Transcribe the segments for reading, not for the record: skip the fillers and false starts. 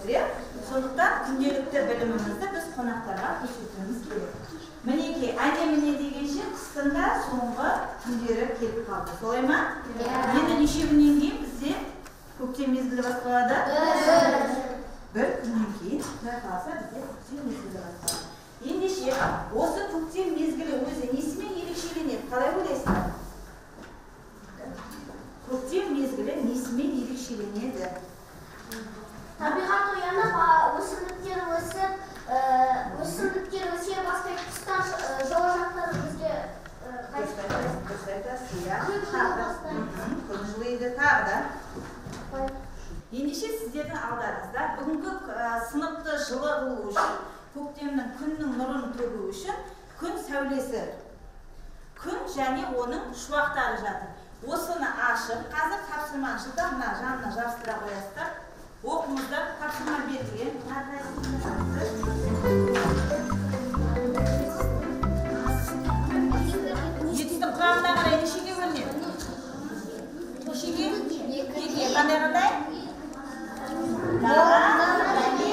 жатыр, иә? Сондықтан күнделікті білімімізді біз қонақтарға көрсетуіміз керек. Мінекей, әне-міне дегенше қыстың да соңғы күндері келіп қалды. Солай ма? Енді неше күннен кейін бізде көктем мезгілі басталады? Бір күннен кейін, құдай қаласа бізде көктем мезгілі басталады. Ендеше, осы көктем мезгілі өзі несімен ерекшеленеді? Қалай ойлайсыздар? Көктем мезгілі несімен ерекшеленеді? Табиғат оянып, өсімдіктер өсе бастайды, қыстан жылы жақтары бізге күн жылыйды тағы да. Ендеше сіздердің алдарыңызда бүгінгі сыныпты жылы қылу үшін, көктемнің күннің нұрын төгу үшін күн сәулесі, күн және оның шуақтары жатыр. Осыны ашып, қазір тапсырманы жылдам жанына жабыстыра қоясыздар. Оқыңыздар, тапсырма берілген. Жетістің құрамына қарай нешеге бөлінеді? Нешеге? Неге? Қандай? Дара, және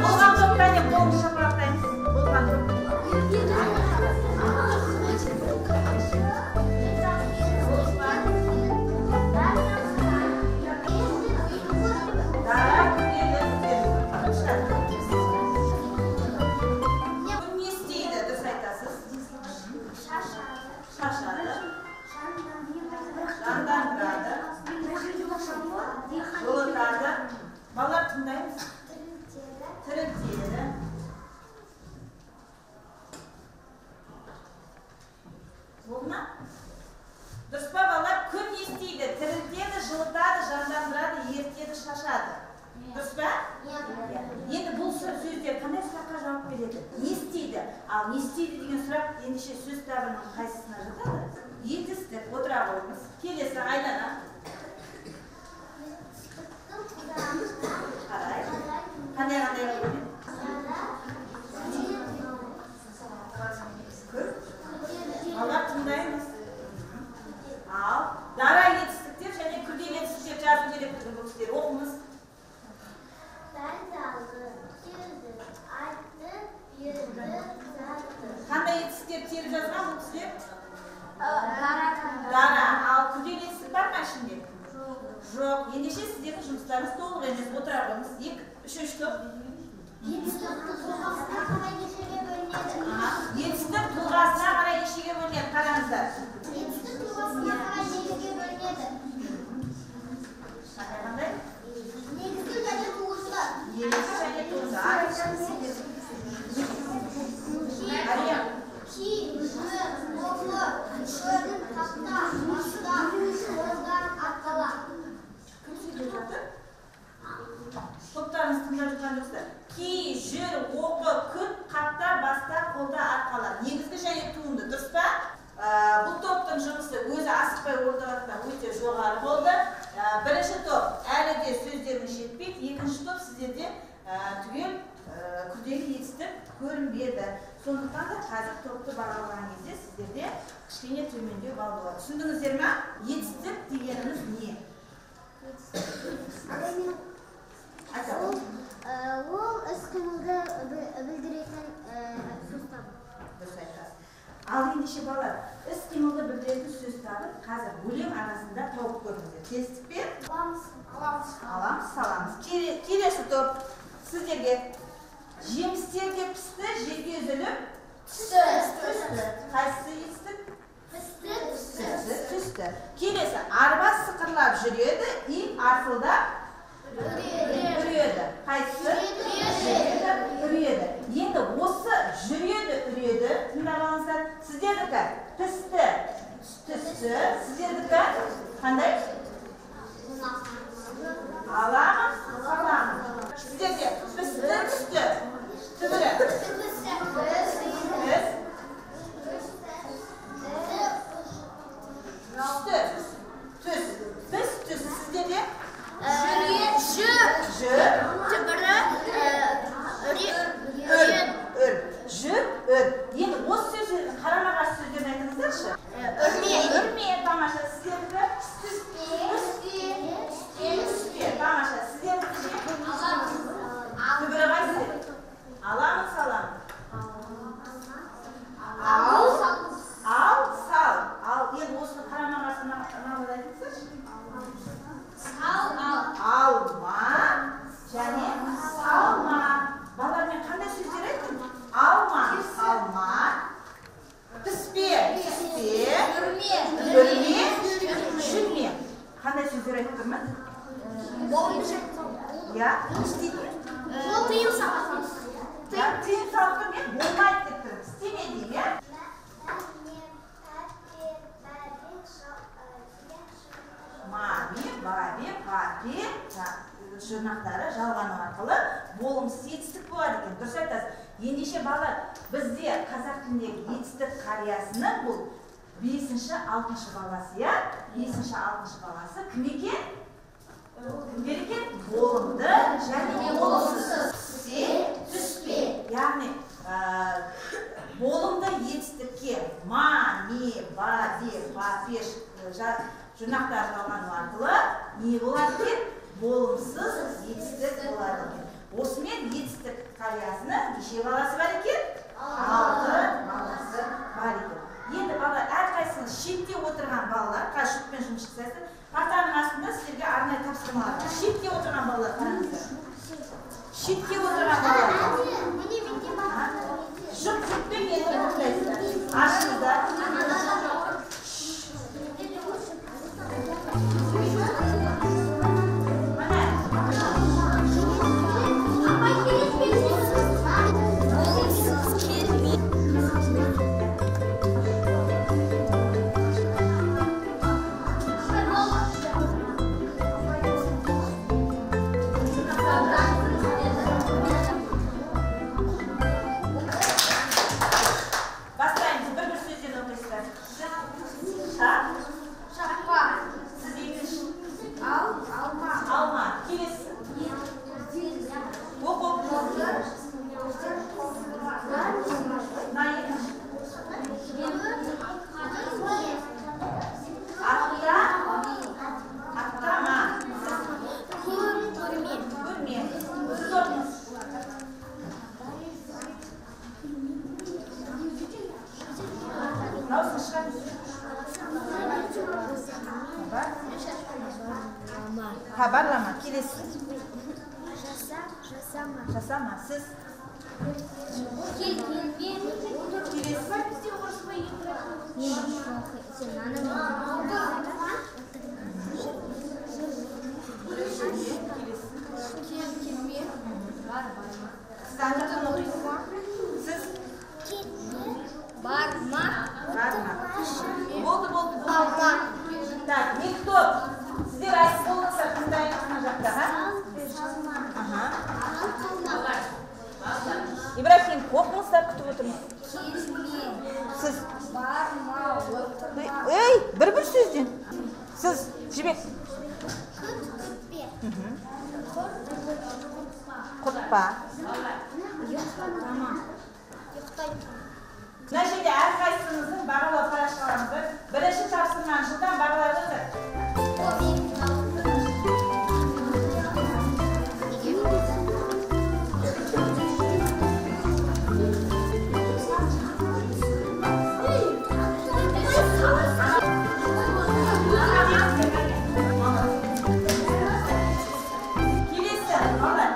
болған жоқ бәне қолды шапырақтаймыз. Болған жоқ. Күн не істейді? Дұрыс айтасыз. Шашады. Жандандырады. Жылытады. Балалар тыңдаймыз. Тірілтеді. Болды ма? Дұрыс па балалар? Күн не істейді? Тірілтеді, жылытады, жандандырады, ертеді, шашады. Дұрыс па? Енді бұл сөздер қандай сұраққа жауап береді? Не істейді? Ал не істейді деген сұрақ ендеше сөз табының қайсысына жатады? Етістік, отыра қойыңыз. Келесі айлана. Қарай. Қандай қойыңыз? Балалар тыңдаймыз. Ал дара етістіктер және күрделі етістіктер жазу керек бұл кісілер. Оқыңыз. Қандай етістіктер теріп жазған бұл кісілер? Дара. Ал күрделі етістік бар ма ішінде? Жоқ. Ендеше сіздердің жұмыстарыңыз толық емес. Отыра қойыңыз. Үшінші топ. Етістік тұлғасына қарай нешеге бөлінеді? Етістік тұлғасына қарай нешеге бөлінеді? Қараңыздар. Етістік тұлғасына қарай нешеге бөлінеді? Қандай? Негізгі және туғыштар. Негізгі және туғыштар. Ки, жы, оғы, шыр, қапта, баста, ордан, атқала. Кім сөйлеп жатыр? Топтарыңыз тыңдап жатқан жоқсыздар. Ки, жүр, оқы, күн, қапта, баста, қолда, арқала. Негізгі және туынды. Дұрыс па? Бұл топтың жұмысы өзі асықпай орындалатыннан өте жоғары болды. Бірінші топ әлі де сөздерін жетпейді. Екінші топ сіздерде түгел күрделі етістік көрінбеді. Сондықтан да қазір топты бағалаған кезде сіздерде кішкене төмендеу балл болады. Түсіндіңіздер ме? Етістік дегеніміз не? Ол іс-қимылды білдіретін сөз табы. Дұрыс айтасыз. Ал ендеше балалар, іс-қимылды білдіретін сөз табын қазір өлең арасында тауып көріңіздер. Келістік пе? Аламыз, саламыз. Келесі топ сіздерге жемістер де пісті, жерге үзіліп түсті. Қайсысы етістік? Түсті. Келесі арба сықырлап жүреді, ит арсылдап үреді. Қайсысы? Үреді. Енді осы жүреді, үреді, тыңдап алыңыздар. Сіздердікі пісті, сіздердікі қандай? Аламыз, саламыз. Сіздерде пісті, түсті. Түбірі. Түсті. Түс. Сіздерде qarama-qarshi so'zlarni aytingizlarchi. Urme, tamasha, sizlarga tuspе, tamasha, sizlarga tug'ra qaysi? Alam, salam. Al, sal. Al, endi o'sini qarama-qarshi nima aytingizlarchi? Alma, және salma. Balar men qanday so'zlar aytdim? Alma, tuspе, urme, tushunme. Qanday so'zlar aytdimmi? Ya, istedingmi? Tiyim saldim. Ya, tiyim saldim men bo'lmaydi deb turib, isteme deyim, ya. Mami, babi, papi, жұрнақтары жалғану арқылы болымсыз етістік болады екен. Дұрыс айтасыз. Ендеше балалар, бізде қазақ тіліндегі етістік қариясының бұл 5-6 баласы, я? 5-6 баласы кім екен? Кімдер екен? Болымды және болымсыз. Түспе. Яғни болымды етістікке ма, ми, баби, папеш жұрнақтары жалғану арқылы не болады екен? Болымсыз етістік болады екен. Осымен етістік қариясының неше баласы бар екен? 6 баласы бар екен. Енді балалар, әрқайсыңыз шетте отырған балалар, қазір жұппен жұмыс жасайсыздар, партаның астында сіздерге арнайы тапсырмалар. Шетте отырған балалар қараңыздар. Шетте отырған балалар. Жұппен енді отырғайсыздар. Ашыңыздар. Хабарлама, келесі. Жасама, сіз. Барма. Болды. Так, никто. Сіздер айтып болыңыздар, қандай ана жақта, Ибрахим, оқыңыздар, күтіп отырмыз. Сіз. Ей, бір сөзден. Сіз, жібек. Құртпа. Мына жерде әрқайсыңыздың бағалау парақшаларыңызды бірінші тапсырманы жылдан бағалап отыр. Келесі, балалар.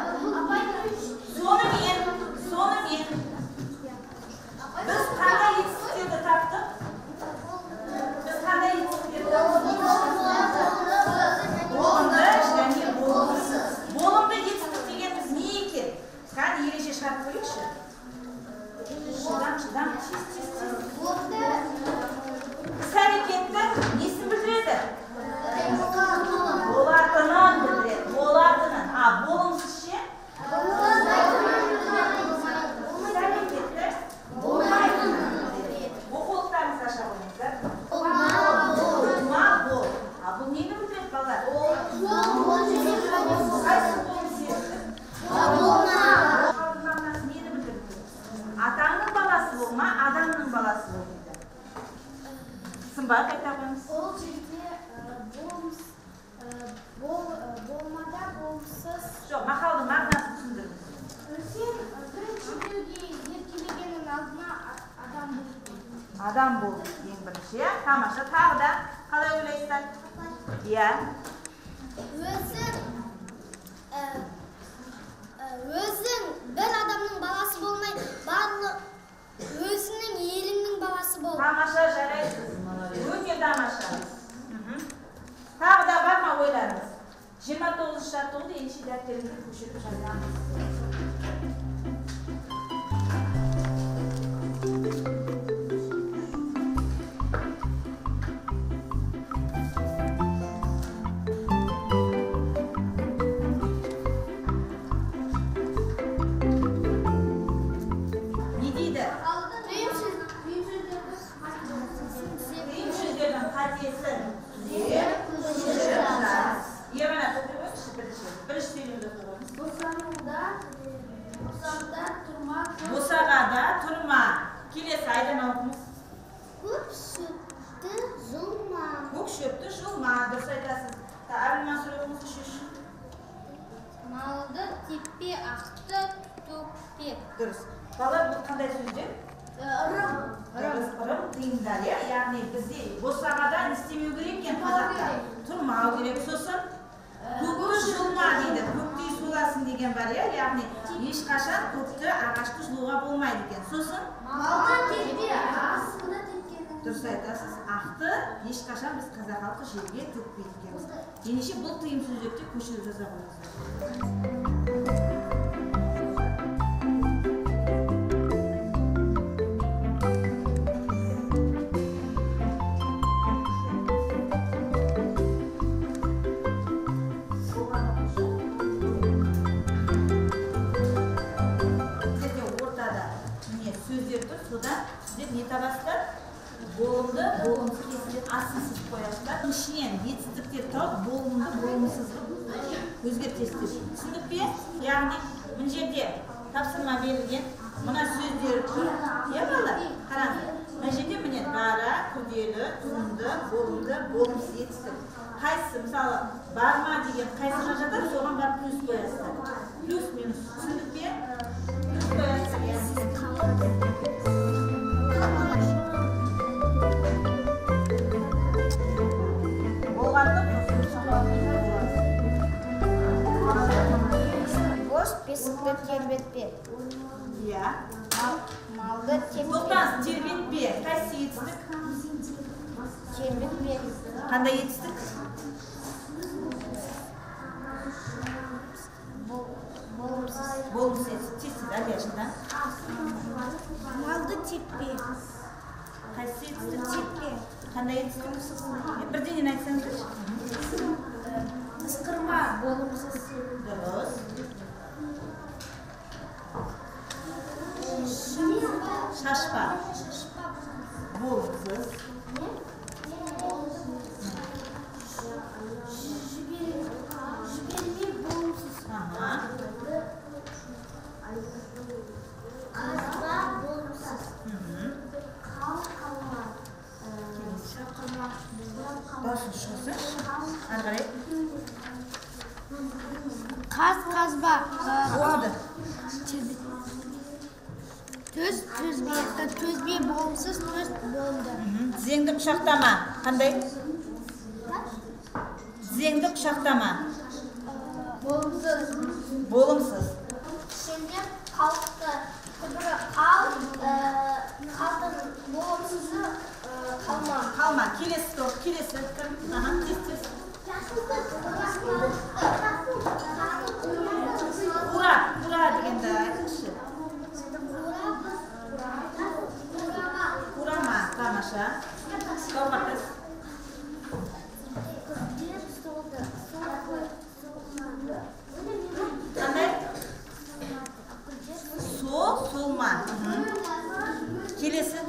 баласы ол дейді. Сымбат айта қойыңыз. Ол жерде болмада болымсыз. Жоқ, мақалдың мағынасын түсіндіріңіз. Сен бірінші біреуге еркелегеннің алдына адам болды. Адам болды ең бірінші, иә? Тамаша. Тағы да қалай ойлайсыздар? Иә. Өзің бір адамның баласы болмай, барлық өзінің еліңнің баласы бол. Тамаша, жарайсыз. Өте тамаша. Тағы да бар ма ойларыңыз? 29 жаттығуды енші дәптеріңізге көшіріп жазамыз. Босағада тұрма. Келесі айдан оқыңыз. Көк шөпті жұлма. Көк шөпті жұлма. Дұрыс айтасыз. Әбілмансұр оқыңыз үшінші. Малды теппе, ақты төкпе. Дұрыс. Бала бұл қандай сөздер? Ырым тиымдар, яғни бізде босағада не істемеу керек екен қазақта? Тұрмау керек. Сосын көкті жұлма дейді. Көкті суласын деген бар, яғни ешқашан көкті ағашты жұлуға болмайды екен. Сосын Малды теппе, астында тепкені. дұрыс айтасыз. Ақты ешқашан біз қазақ халқы жерге төкпейді екенбіз. Ендеше бұл тыйым сөздерді көшіріп жаза қойыңыздар. Содан сіздер не табасыздар? Болымды, болымсыз кесілген асын сызып қоясыздар. Ішінен етістіктер тауып, болымды, болымсыз өзгертесіздер. Түсіндік пе? Яғни, мына жерде тапсырма берілген. Мына сөздер тұр. Иә балалар? Қараңыз. Мына жерде міне дара, күрделі, туынды, болымды, болымсыз етістік. Қайсысы, мысалы, барма деген қайсыға жатар, соған барып плюс қоясыздар. Плюс минус. Түсіндік пе? Плюс қоясыздар. Бош бесікті тербетпе. Иә. Малды теппе. Тоқтаңыз, тербетпе. Қайсы етістік? Тербетпе. Қандай етістік? Болымсыз. Болымсыз етістік. Тестіз, әлияшында. Малды теппе. Қайсы етістік? Теппе. Қандай етістік? Бірденен айтсаңыздар. Ысқырма. Болымсыз. Дұрыс. Шашпа. Болымсыз. Жіберме болымсыз. Қазба болымсыз. Қалма. Даусын шығысы. Ары қарай. Қазба. Болды. Төзбе болымсыз, төз болымды. Тізеңді құшақтама. Қандай? Тізеңді құшақтама. Болымсыз. Болымсыз. Ішінде қалыпты. Қалтың болымсызы қалма. Қалма. Келесі топ. Келесі. Тез. Ура дегенді айтыңызшы. Урама. Тамаша. Қалмақыз. Қандай? Солма. Келесі.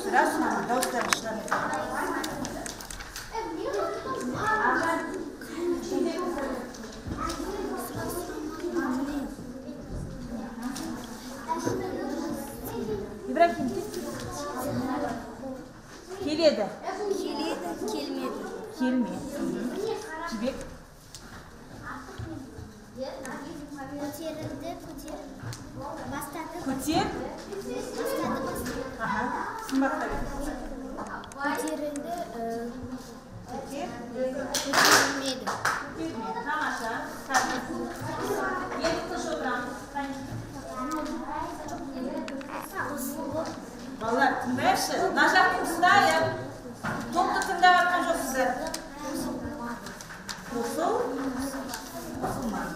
Sıra дауыстары шығады. Ибрахим келеді. Келмеді. Келмеді. Жібек. Көтерілді. Бастады. Көтер. Аха. Сымбатта. Көтерілді. Көтермеді. Тамаша. Екі қыз отырамыз. Балалар, тыңдайықшы. Мына жақтың ұстайық. Топты тыңдап жатқан жоқсыздар. Қосыл. Қосылман.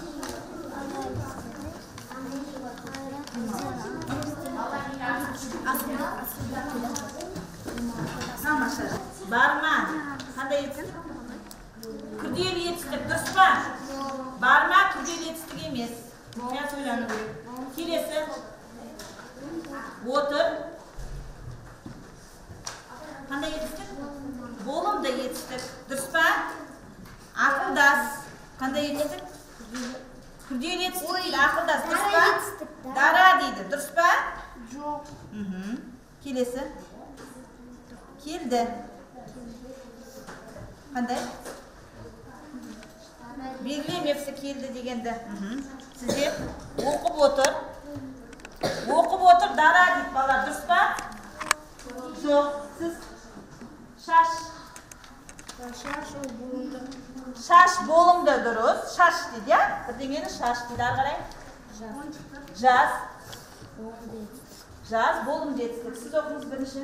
Тамаша. Барма. Қандай етістік? Күрделі етістік. Дұрыс па? Барма, күрделі етістік емес. Мұқият ойлану керек. Келесі. Отыр. Қандай етістік? Болымды етістік. Дұрыс па? Ақылдас. Қандай етістік? Күрделі етістік дейді. Ақылдас. Дұрыс па? Дара дейді. Дұрыс па? Жоқ. Келесі. Келді. Қандай? Белгілемепсі келді дегенді. Сіздер оқып отыр. Оқып отыр, дара дейді балалар. Дұрыс па? Жоқ. Сіз шаш. Шаш болымды дұрыс. Шаш дейді, я? Бірдеңені шаш дейді. Ары қарай? Жаз. Жаз, болым жетістік. Сіз оқыңыз бірінші.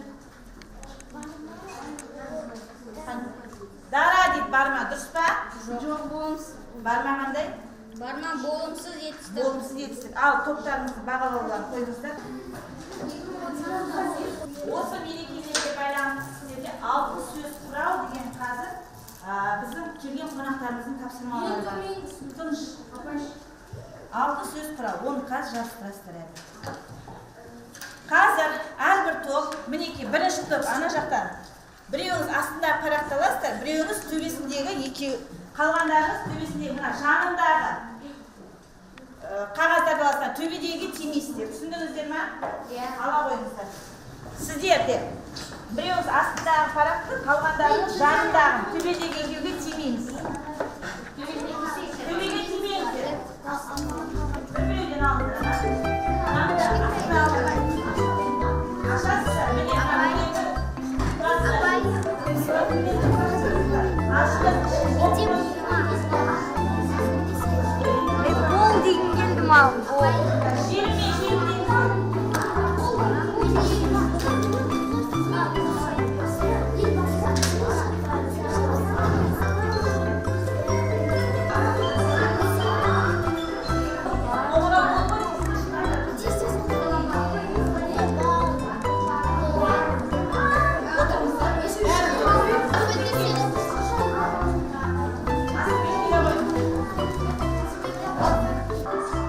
Дара дейді, барма. Дұрыс па? Жоқ, болымсыз. Барма қандай? Барма, болымсыз етістік. Болымсыз етістік. Ал, топтарыңызды бағалауларын қойыңыздар. Осы мерекелерге байланысты сіздерге алты сөз құрау деген қазір біздің келген қонақтарымыздың тапсырмалары бар. Тыныш. Алты сөз құрау. Оны қазір жастырастырады. Қазір әрбір топ, мінеки бірінші топ ана жақтан. Біреуіңіз астында парақталасыздар, біреуіңіз төбесіндегі екеу, қалғандарыңыз төбесіндегі мына жанындағы қағаздарды аласыздар, төбедегі тимейсіздер. Түсіндіңіздер ма? Ала қойыңыздар. Сіздер де біреуіңіз астындағы парақты, қалғандарыңыз жанындағы төбедегі екеуге тимейміз. Төбеге тимейміздер. Біреуден алыңыздар. Ашасыздар, міне Бол деген келдім ал.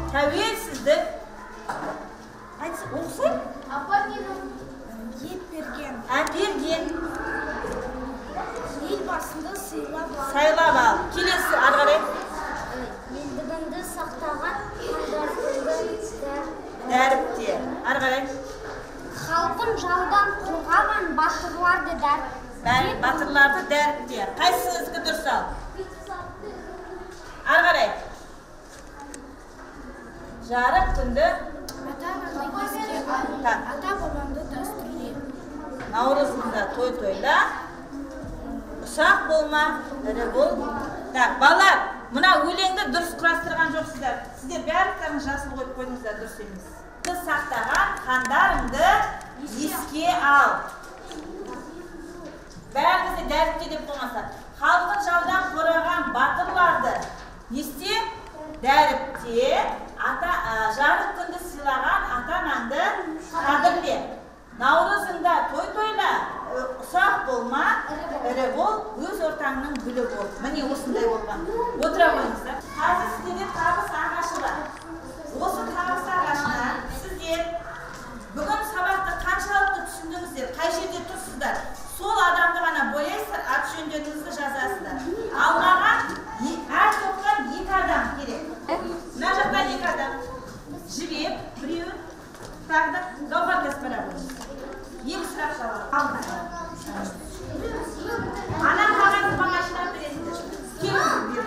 Тәуелсіздік. Оқысай? Әперген. Елбасында сыйлап ал. Сайлап ал. Келесі ары қарай. Елдігіңді сақтаған қандастыңды Дәріпте. Ары қарай. халқын жаудан қорғаған батырларды Батырларды дәріпте. Қайсыңыздікі дұрыс ал? Ары қарай. Жарық күнді ата бабамды дәстүрле. Наурызында той-тойда ұсақ болма, ірі бол. Балалар, мына өлеңді дұрыс құрастырған жоқсыздар. Сіздер барлықтарыңыз жасыл қойып қойдыңыздар, дұрыс емес. Сақтаған хандарыңды еске ал. Бәрімізде дәріпте деп қоймаса. Халқын жаудан қорғаған батырларды несте? Дәріпте. Жарық күнді сыйлаған ата-анаңды қадірле. Наурызыңда той-тойла, ұсақ болма, ірі бол, өз ортаңның гүлі бол. Міне осындай болған. Отыра қойыңыздар. Қазір сіздерде табыс ағашы бар. Осы табыс ағашына сіздер бүгін сабақты қаншалықты түсіндіңіздер, қай жерде тұрсыздар, сол адамды ғана бояйсыздар, ат жөндеріңізді жазасыздар. Алғаған әр топтан 2 адам керек. Мына жақтан 2 адам. Жібек, біреуін, тағы да Гаухар Каспарова. Екі сұрақ жауап. Ана қағазды маған шынап бересіңдер. Келіңіздер.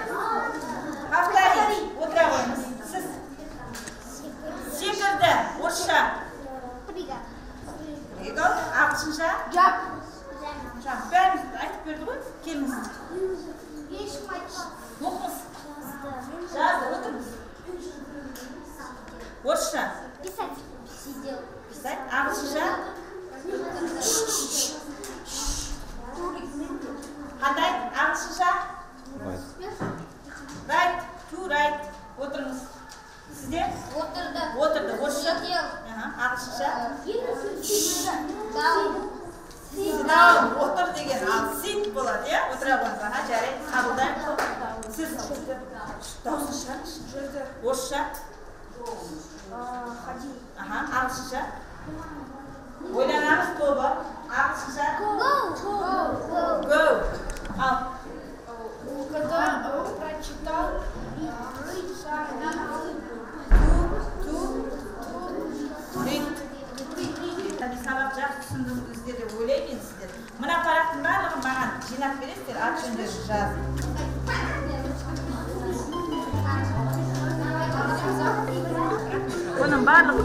Повтори. Отыра қойыңыз. Сіз. Секірді. Орысша. Прыгал. Ағылшынша. Жап. Бәріміз айтып берді ғой. Келіңіз. Оқыңыз. Жазды. Отырыңыз. Орысша. Писать. Сидел. Писать. Ағылшынша. Қандай? Ағылшынша? Right. To right. Отырыңыз. Сізде? Отырды. Отырды. Орысша? Сидел. Ағылшынша? Down. Down. Отыр деген ал sit болады, иә? Отыра қойыңыз. Жарайды. Қабылдаймын. Сіз? Дауысын шығарыңызшы. Орысша? Ходи. Ағылшынша? Ойланамыз тобы. Ағылшынша? Go. Ал. Прочитал. Сабақ жақсы түсіндіңіздер деп ойлаймын сіздер. Мына парақтың барлығын маған жинап бересіздер, ат жөндерін жазып. Оның барлығы